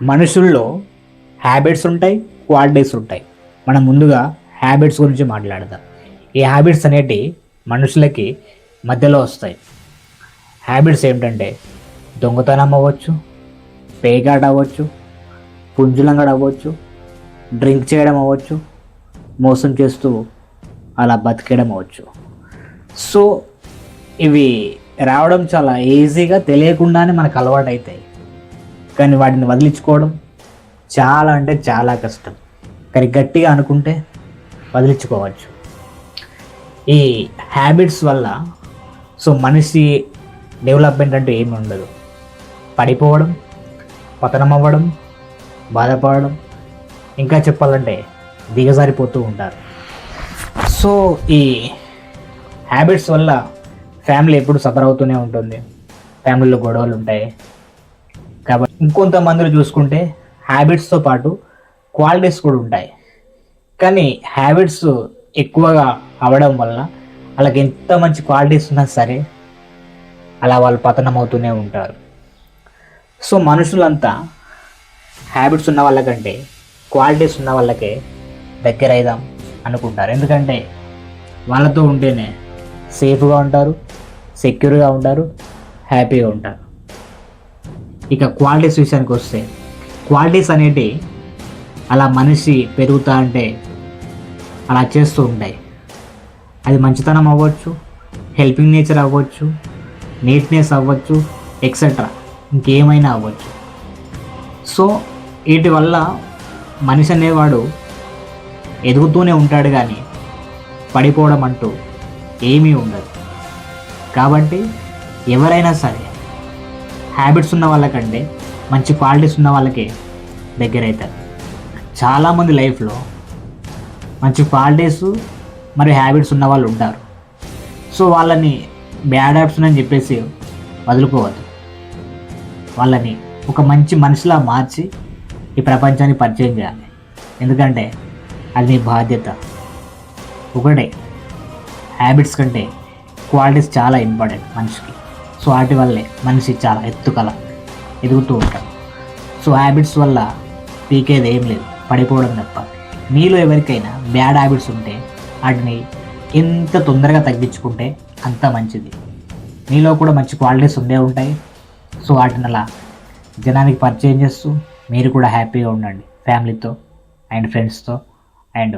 మనుషుల్లో హ్యాబిట్స్ ఉంటాయి, క్వాలిటీస్ ఉంటాయి. మనం ముందుగా హ్యాబిట్స్ గురించి మాట్లాడదాం. ఈ హ్యాబిట్స్ అనేటివి మనుషులకి మధ్యలో వస్తాయి. హ్యాబిట్స్ ఏమిటంటే దొంగతనం అవ్వచ్చు, పేకాట అవ్వచ్చు, పుంజులంగడ అవ్వచ్చు, డ్రింక్ చేయడం అవ్వచ్చు, మోసం చేస్తూ అలా బతికేయడం అవ్వచ్చు. సో ఇవి రావడం చాలా ఈజీగా తెలియకుండానే మనకు అలవాటు అవుతాయి. కానీ వాటిని వదిలించుకోవడం చాలా అంటే చాలా కష్టం. కానీ గట్టిగా అనుకుంటే వదిలించుకోవచ్చు. ఈ హ్యాబిట్స్ వల్ల మనిషి డెవలప్మెంట్ అంటే ఏమి ఉండదు. పడిపోవడం, పతనం అవ్వడం, బాధపడడం, ఇంకా చెప్పాలంటే దిగజారిపోతూ ఉంటారు. సో ఈ హ్యాబిట్స్ వల్ల ఫ్యామిలీ ఎప్పుడు సఫర్ అవుతూనే ఉంటుంది. ఫ్యామిలీలో గొడవలు ఉంటాయి. కాబట్టి ఇంకొంతమందిలో చూసుకుంటే హ్యాబిట్స్తో పాటు క్వాలిటీస్ కూడా ఉంటాయి. కానీ హ్యాబిట్స్ ఎక్కువగా అవ్వడం వల్ల వాళ్ళకి ఎంత మంచి క్వాలిటీస్ ఉన్నా సరే అలా వాళ్ళు పతనం అవుతూనే ఉంటారు. సో మనుషులంతా హ్యాబిట్స్ ఉన్న వాళ్ళకంటే క్వాలిటీస్ ఉన్న వాళ్ళకే దగ్గర అయిదాం అనుకుంటారు. ఎందుకంటే వాళ్ళతో ఉంటేనే సేఫ్గా ఉంటారు, సెక్యూర్గా ఉంటారు, హ్యాపీగా ఉంటారు. ఇక క్వాలిటీస్ విషయానికి వస్తే, క్వాలిటీస్ అనేటివి అలా మనిషి పెరుగుతా అంటే అలా చేస్తూ ఉంటాయి. అది మంచితనం అవ్వచ్చు, హెల్పింగ్ నేచర్ అవ్వచ్చు, నీట్నెస్ అవ్వచ్చు, ఎక్సెట్రా ఇంకేమైనా అవ్వచ్చు. సో వీటి వల్ల మనిషి అనేవాడు ఎదుగుతూనే ఉంటాడు, కానీ పడిపోవడం అంటూ ఏమీ ఉండదు. కాబట్టి ఎవరైనా సరే హ్యాబిట్స్ ఉన్న వాళ్ళకంటే మంచి క్వాలిటీస్ ఉన్న వాళ్ళకే దగ్గర అవుతారు. చాలామంది లైఫ్లో మంచి క్వాలిటీస్ మరియు హ్యాబిట్స్ ఉన్న వాళ్ళు ఉంటారు. సో వాళ్ళని బ్యాడ్ హ్యాబిట్స్ అని చెప్పేసి వదులుకోవద్దు. వాళ్ళని ఒక మంచి మనిషిలా మార్చి ఈ ప్రపంచాన్ని పరిచయం చేయాలి. ఎందుకంటే అది నీ బాధ్యత. ఒకటే, హ్యాబిట్స్ కంటే క్వాలిటీస్ చాలా ఇంపార్టెంట్ మనిషికి. సో వాటి వల్లే మనిషి చాలా ఎదుగుతూ ఉంటాడు. సో హ్యాబిట్స్ వల్ల పీకేది ఏం లేదు, పడిపోవడం తప్ప. మీలో ఎవరికైనా బ్యాడ్ హ్యాబిట్స్ ఉంటే వాటిని ఎంత తొందరగా తగ్గించుకుంటే అంత మంచిది. మీలో కూడా మంచి క్వాలిటీస్ ఉండే ఉంటాయి. సో వాటిని అలా జనానికి పరిచయం చేస్తూ మీరు కూడా హ్యాపీగా ఉండండి, ఫ్యామిలీతో అండ్ ఫ్రెండ్స్తో అండ్